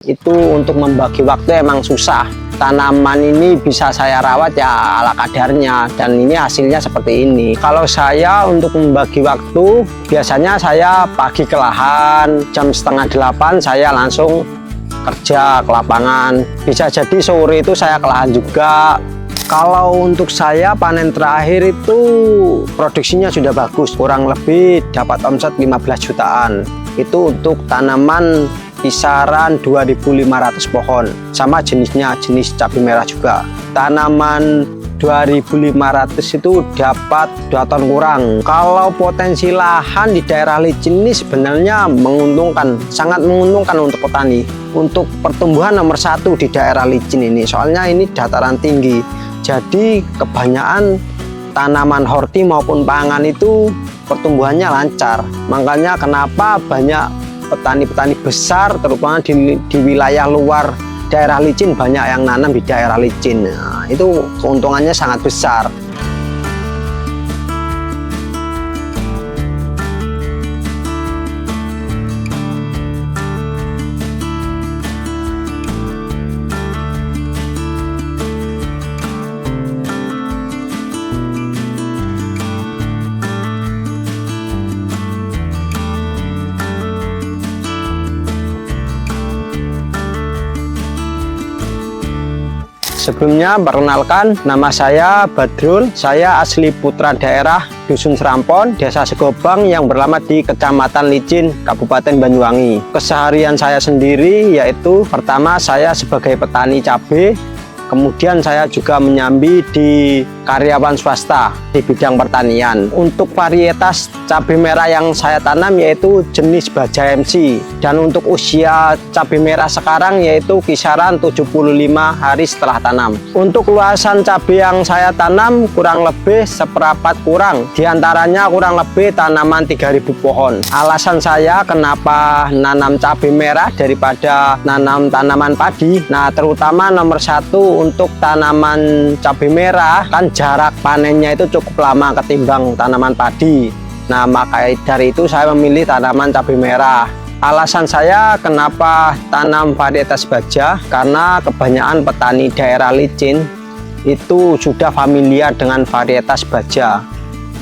Itu untuk membagi waktu emang susah. Tanaman ini bisa saya rawat ya ala kadarnya, dan ini hasilnya seperti ini. Kalau saya untuk membagi waktu, biasanya saya pagi ke lahan, jam setengah 8 saya langsung kerja ke lapangan. Bisa jadi sore itu saya ke lahan juga. Kalau untuk saya panen terakhir itu produksinya sudah bagus, kurang lebih dapat omset 15 jutaan. Itu untuk tanaman kisaran 2.500 pohon, sama jenisnya jenis cabai merah juga. Tanaman 2.500 itu dapat 2 ton kurang. Kalau potensi lahan di daerah licin ini sebenarnya menguntungkan, sangat menguntungkan untuk petani. Untuk pertumbuhan nomor 1 di daerah licin ini, soalnya ini dataran tinggi, jadi kebanyakan tanaman horti maupun pangan itu pertumbuhannya lancar. Makanya kenapa banyak petani-petani besar terutama di wilayah luar daerah licin banyak yang nanam di daerah licin. Nah, itu keuntungannya sangat besar. Sebelumnya perkenalkan, nama saya Badrul. Saya asli putra daerah Dusun Serampon, Desa Segobang yang beralamat di Kecamatan Licin, Kabupaten Banyuwangi. Keseharian saya sendiri yaitu pertama saya sebagai petani cabai, kemudian saya juga menyambi di karyawan swasta di bidang pertanian. Untuk varietas cabai merah yang saya tanam yaitu jenis Baja MC, dan untuk usia cabai merah sekarang yaitu kisaran 75 hari setelah tanam. Untuk luasan cabai yang saya tanam kurang lebih seperempat kurang, diantaranya kurang lebih tanaman 3.000 pohon. Alasan saya kenapa nanam cabai merah daripada nanam tanaman padi, nah terutama nomor 1 untuk tanaman cabai merah kan jarak panennya itu cukup lama ketimbang tanaman padi. Nah, maka dari itu saya memilih tanaman cabai merah. Alasan saya kenapa tanam varietas Baja, karena kebanyakan petani daerah licin itu sudah familiar dengan varietas Baja.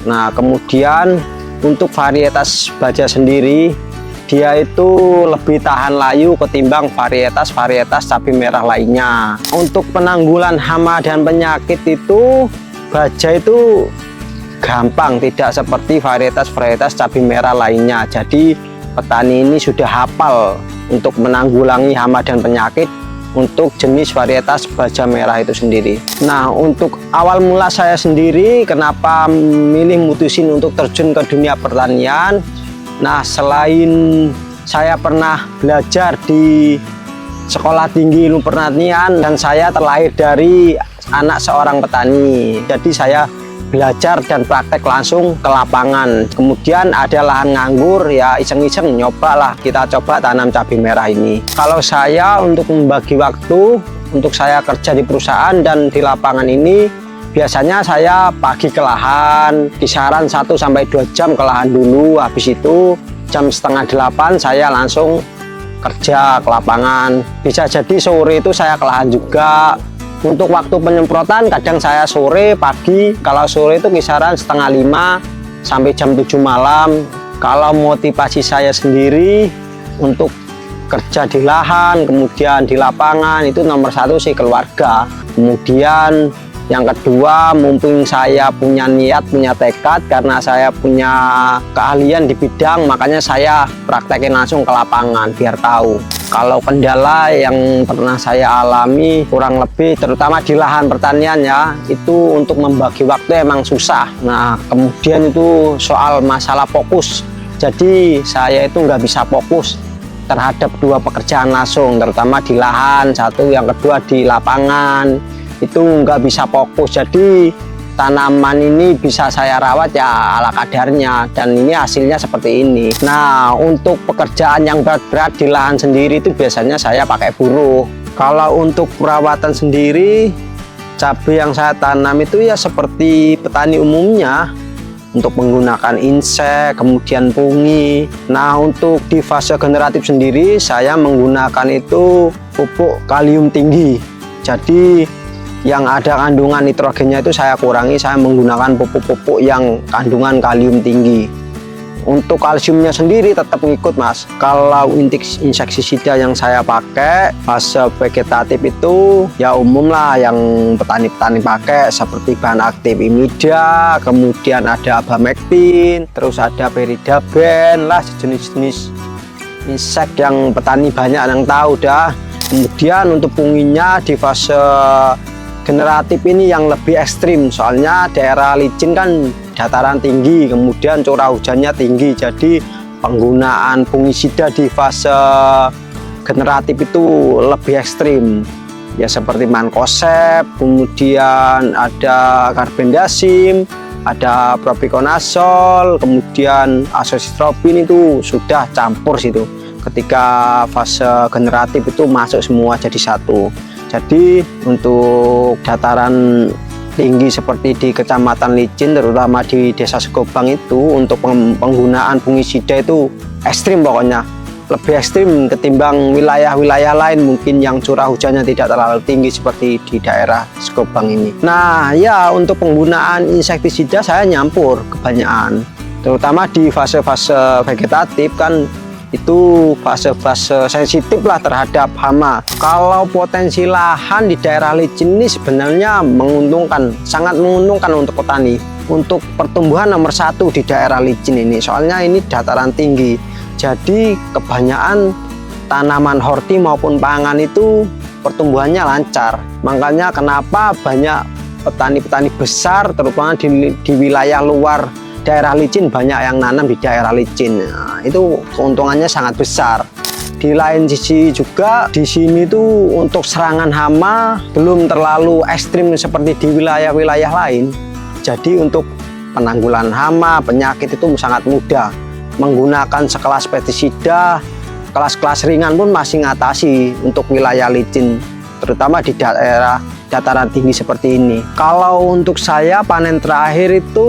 Nah, kemudian untuk varietas Baja sendiri, dia itu lebih tahan layu ketimbang varietas cabai merah lainnya. Untuk penanggulan hama dan penyakit itu Baja itu gampang, tidak seperti varietas cabai merah lainnya. Jadi petani ini sudah hafal untuk menanggulangi hama dan penyakit untuk jenis varietas Baja merah itu sendiri. Nah, untuk awal mula saya sendiri kenapa milih mutusin untuk terjun ke dunia pertanian. Nah, selain saya pernah belajar di Sekolah Tinggi Ilmu Pertanian dan saya terlahir dari anak seorang petani, jadi saya belajar dan praktek langsung ke lapangan. Kemudian ada lahan nganggur, ya iseng-iseng nyobalah, kita coba tanam cabai merah ini. Kalau saya untuk membagi waktu, untuk saya kerja di perusahaan dan di lapangan ini, biasanya saya pagi ke lahan, kisaran 1-2 jam ke lahan dulu, habis itu jam setengah 8 saya langsung kerja ke lapangan. Bisa jadi sore itu saya ke lahan juga. Untuk waktu penyemprotan kadang saya sore, pagi. Kalau sore itu kisaran 4:30 sampai jam 7 malam. Kalau motivasi saya sendiri untuk kerja di lahan, kemudian di lapangan, itu nomor 1 sih keluarga. Kemudian yang kedua, mumpung saya punya niat, punya tekad, karena saya punya keahlian di bidang, makanya saya praktekin langsung ke lapangan biar tahu. Kalau kendala yang pernah saya alami kurang lebih, terutama di lahan pertanian ya, itu untuk membagi waktu emang susah. Nah, kemudian itu soal masalah fokus. Jadi saya itu nggak bisa fokus terhadap 2 pekerjaan langsung, terutama di lahan, satu, yang kedua di lapangan. Itu nggak bisa fokus, jadi tanaman ini bisa saya rawat ya ala kadarnya, dan ini hasilnya seperti ini. Nah, untuk pekerjaan yang berat-berat di lahan sendiri itu biasanya saya pakai buruh. Kalau untuk perawatan sendiri, cabai yang saya tanam itu ya seperti petani umumnya, untuk menggunakan insek, kemudian pungi. Nah, untuk di fase generatif sendiri saya menggunakan itu pupuk kalium tinggi. Jadi yang ada kandungan nitrogennya itu saya kurangi, saya menggunakan pupuk-pupuk yang kandungan kalium tinggi. Untuk kalsiumnya sendiri tetap ngikut Mas. Kalau insektisida yang saya pakai fase vegetatif itu ya umum lah yang petani-petani pakai, seperti bahan aktif imida, kemudian ada abamectin, terus ada peridaben lah, jenis-jenis insek yang petani banyak yang tahu dah. Kemudian untuk punginya di fase generatif ini yang lebih ekstrim, soalnya daerah licin kan dataran tinggi, kemudian curah hujannya tinggi, jadi penggunaan fungisida di fase generatif itu lebih ekstrim ya, seperti mankoseb, kemudian ada karbendasim, ada propikonazol, kemudian azoxystrobin, itu sudah campur situ. Ketika fase generatif itu masuk semua jadi satu. Jadi untuk dataran tinggi seperti di Kecamatan Licin, terutama di Desa Segobang itu, untuk penggunaan fungisida itu ekstrim, pokoknya lebih ekstrim ketimbang wilayah-wilayah lain mungkin yang curah hujannya tidak terlalu tinggi seperti di daerah Segobang ini. Nah ya, untuk penggunaan insektisida saya nyampur kebanyakan, terutama di fase-fase vegetatif kan itu fase-fase sensitif lah terhadap hama. Kalau potensi lahan di daerah licin ini sebenarnya menguntungkan, sangat menguntungkan untuk petani. Untuk pertumbuhan nomor satu di daerah licin ini, soalnya ini dataran tinggi, jadi kebanyakan tanaman horti maupun pangan itu pertumbuhannya lancar. Makanya kenapa banyak petani-petani besar terutama di wilayah luar daerah licin banyak yang nanam di daerah licin. Nah, itu keuntungannya sangat besar. Di lain sisi juga di sini tuh untuk serangan hama belum terlalu ekstrim seperti di wilayah-wilayah lain. Jadi untuk penanggulangan hama, penyakit itu sangat mudah. Menggunakan sekelas pestisida, kelas-kelas ringan pun masih ngatasi untuk wilayah licin, terutama di daerah dataran tinggi seperti ini. Kalau untuk saya panen terakhir itu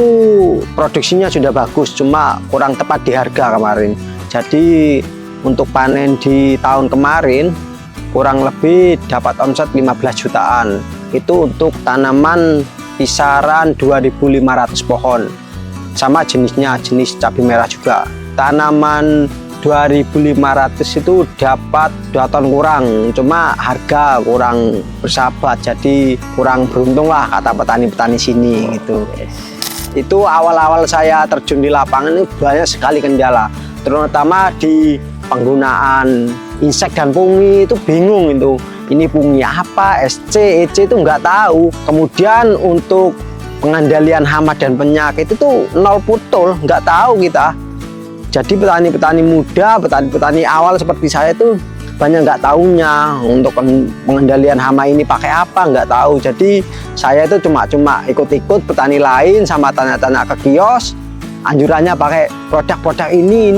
produksinya sudah bagus, cuma kurang tepat di harga kemarin. Jadi untuk panen di tahun kemarin kurang lebih dapat omset 15 jutaan. Itu untuk tanaman kisaran 2.500 pohon. Sama jenisnya, jenis cabai merah juga. Tanaman 2.500 itu dapat 2 ton kurang, cuma harga kurang bersahabat, jadi kurang beruntung lah kata petani-petani sini gitu. Itu awal-awal saya terjun di lapangan ini banyak sekali kendala, terutama di penggunaan insek dan pungi itu bingung itu. Ini pungi apa, SC, EC itu nggak tahu. Kemudian untuk pengendalian hama dan penyakit itu nol putul, nggak tahu kita. Jadi petani-petani muda, petani-petani awal seperti saya itu banyak nggak tahunya untuk pengendalian hama ini pakai apa, nggak tahu. Jadi saya itu cuma ikut-ikut petani lain sama tanya-tanya ke kios, anjurannya pakai produk-produk ini,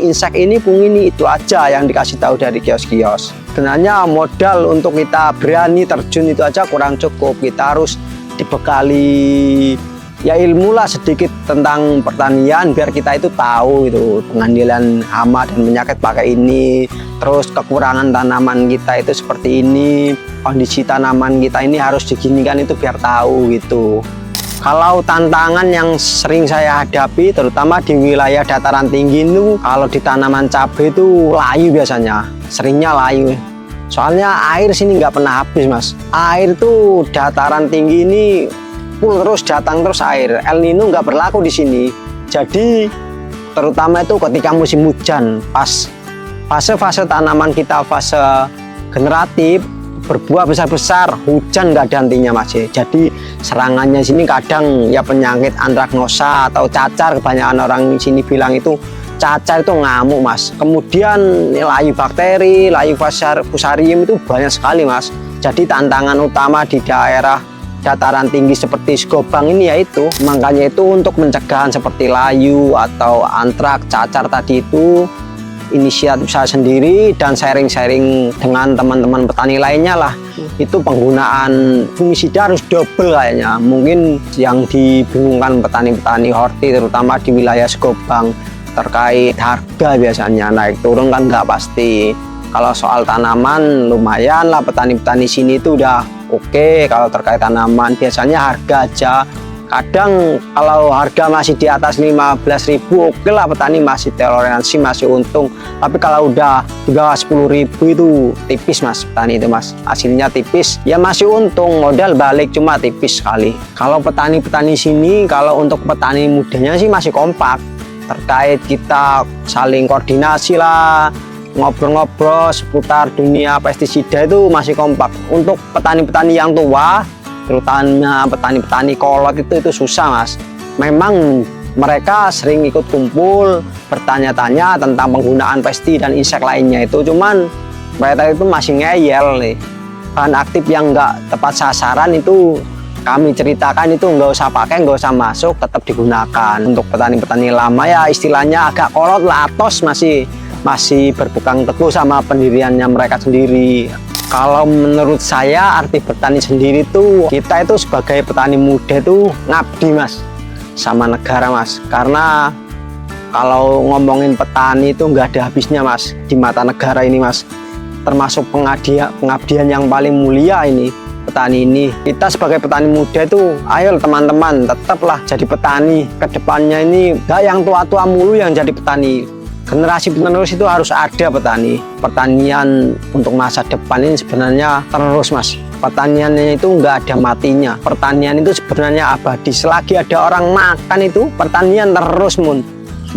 insek ini, pungi ini, itu aja yang dikasih tahu dari kios-kios. Sebenarnya modal untuk kita berani terjun itu aja kurang cukup, kita harus dibekali ya ilmu lah sedikit tentang pertanian biar kita itu tahu itu pengendalian hama dan penyakit pakai ini, terus kekurangan tanaman kita itu seperti ini, kondisi tanaman kita ini harus diginikan itu biar tahu gitu. Kalau tantangan yang sering saya hadapi terutama di wilayah dataran tinggi itu, kalau di tanaman cabai itu layu, biasanya seringnya layu. Soalnya air sini nggak pernah habis Mas. Air tuh dataran tinggi ini full terus, datang terus air. El Nino nggak berlaku di sini. Jadi terutama itu ketika musim hujan, pas fase-fase tanaman kita fase generatif berbuah besar-besar, hujan nggak ada hentinya Mas. Jadi serangannya sini kadang ya penyakit antraknosa atau cacar, kebanyakan orang di sini bilang itu cacar itu ngamuk Mas. Kemudian layu bakteri, layu fusarium itu banyak sekali Mas. Jadi tantangan utama di daerah dataran tinggi seperti Segobang ini yaitu, makanya itu untuk pencegahan seperti layu atau antrak, cacar tadi itu inisiatif saya sendiri dan sharing-sharing dengan teman-teman petani lainnya lah. Itu penggunaan fungisida harus double kayaknya. Mungkin yang dibingungkan petani-petani horti terutama di wilayah Segobang terkait harga, biasanya naik turun kan nggak pasti. Kalau soal tanaman lumayan lah, petani-petani sini itu udah oke. Kalau terkait tanaman biasanya harga aja. Kadang kalau harga masih di atas 15.000 oke lah, petani masih toleransi, masih untung. Tapi kalau udah di bawah 10.000 itu tipis mas, petani itu mas, hasilnya tipis. Ya masih untung, modal balik cuma tipis sekali. Kalau petani-petani sini, kalau untuk petani mudanya sih masih kompak. Terkait kita saling koordinasi lah, ngobrol-ngobrol seputar dunia pestisida itu masih kompak. Untuk petani-petani yang tua, terutama petani-petani kolot itu susah mas. Memang mereka sering ikut kumpul bertanya-tanya tentang penggunaan pesti dan insek lainnya itu, cuman mereka itu masih ngeyel nih. Bahan aktif yang nggak tepat sasaran itu kami ceritakan itu nggak usah pakai, nggak usah masuk, tetap digunakan. Untuk petani-petani lama ya istilahnya agak kolot lah, atos masih berpegang teguh sama pendiriannya mereka sendiri. Kalau menurut saya arti bertani sendiri tuh, kita itu sebagai petani muda tuh ngabdi mas sama negara mas. Karena kalau ngomongin petani itu nggak ada habisnya mas di mata negara ini mas. Termasuk pengabdian yang paling mulia ini petani ini. Kita sebagai petani muda itu, ayo teman-teman tetaplah jadi petani. Kedepannya ini nggak yang tua-tua mulu yang jadi petani. Generasi penerus itu harus ada petani. Pertanian untuk masa depan ini sebenarnya terus mas. Pertaniannya itu nggak ada matinya. Pertanian itu sebenarnya abadi. Selagi ada orang makan itu pertanian terus mun.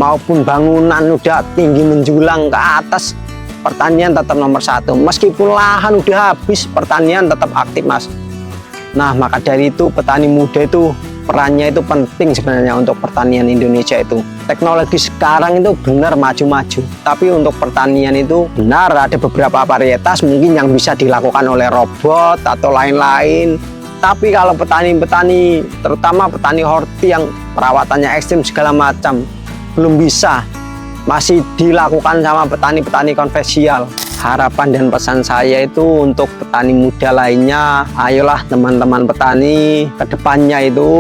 Maupun bangunan udah tinggi menjulang ke atas, pertanian tetap nomor satu. Meskipun lahan udah habis, pertanian tetap aktif mas. Nah maka dari itu petani muda itu perannya itu penting sebenarnya untuk pertanian Indonesia itu. Teknologi sekarang itu benar maju-maju, tapi untuk pertanian itu benar ada beberapa varietas mungkin yang bisa dilakukan oleh robot atau lain-lain. Tapi kalau petani-petani, terutama petani horti yang perawatannya ekstrim segala macam, belum bisa, masih dilakukan sama petani-petani konvensional. Harapan dan pesan saya itu untuk petani muda lainnya, ayolah teman-teman petani, kedepannya itu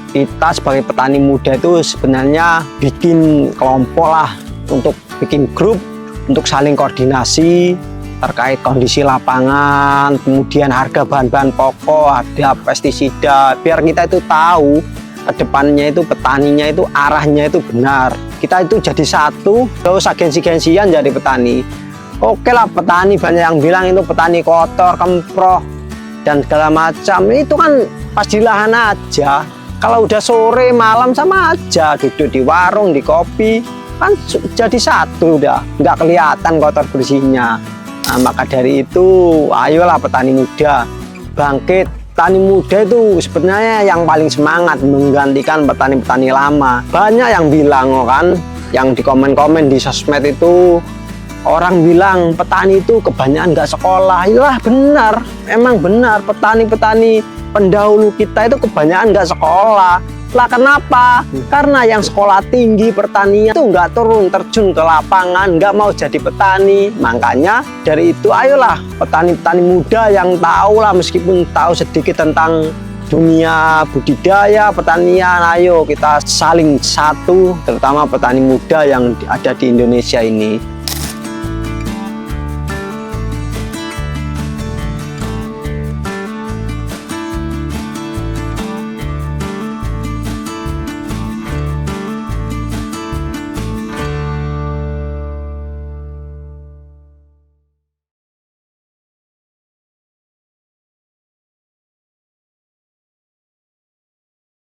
kita sebagai petani muda itu sebenarnya bikin kelompok lah, untuk bikin grup, untuk saling koordinasi terkait kondisi lapangan, kemudian harga bahan-bahan pokok, harga pestisida, biar kita itu tahu kedepannya itu petaninya itu arahnya itu benar. Kita itu jadi satu, gak usah gengsi-gengsian jadi petani. Oke lah, petani banyak yang bilang itu petani kotor, kemproh, dan segala macam. Itu kan pas di lahan aja. Kalau udah sore, malam sama aja. Duduk di warung, di kopi, kan jadi satu udah. Nggak kelihatan kotor bersihnya. Nah, maka dari itu, ayolah petani muda, bangkit. Petani muda itu sebenarnya yang paling semangat menggantikan petani-petani lama. Banyak yang bilang kan, yang di komen-komen di sosmed itu, orang bilang petani itu kebanyakan nggak sekolah. Iyalah benar, emang benar, petani-petani pendahulu kita itu kebanyakan nggak sekolah. Lah kenapa? Karena yang sekolah tinggi pertanian itu nggak turun terjun ke lapangan, nggak mau jadi petani. Makanya dari itu ayolah petani-petani muda yang tahu lah, meskipun tahu sedikit tentang dunia budidaya pertanian, ayo kita saling satu, terutama petani muda yang ada di Indonesia ini.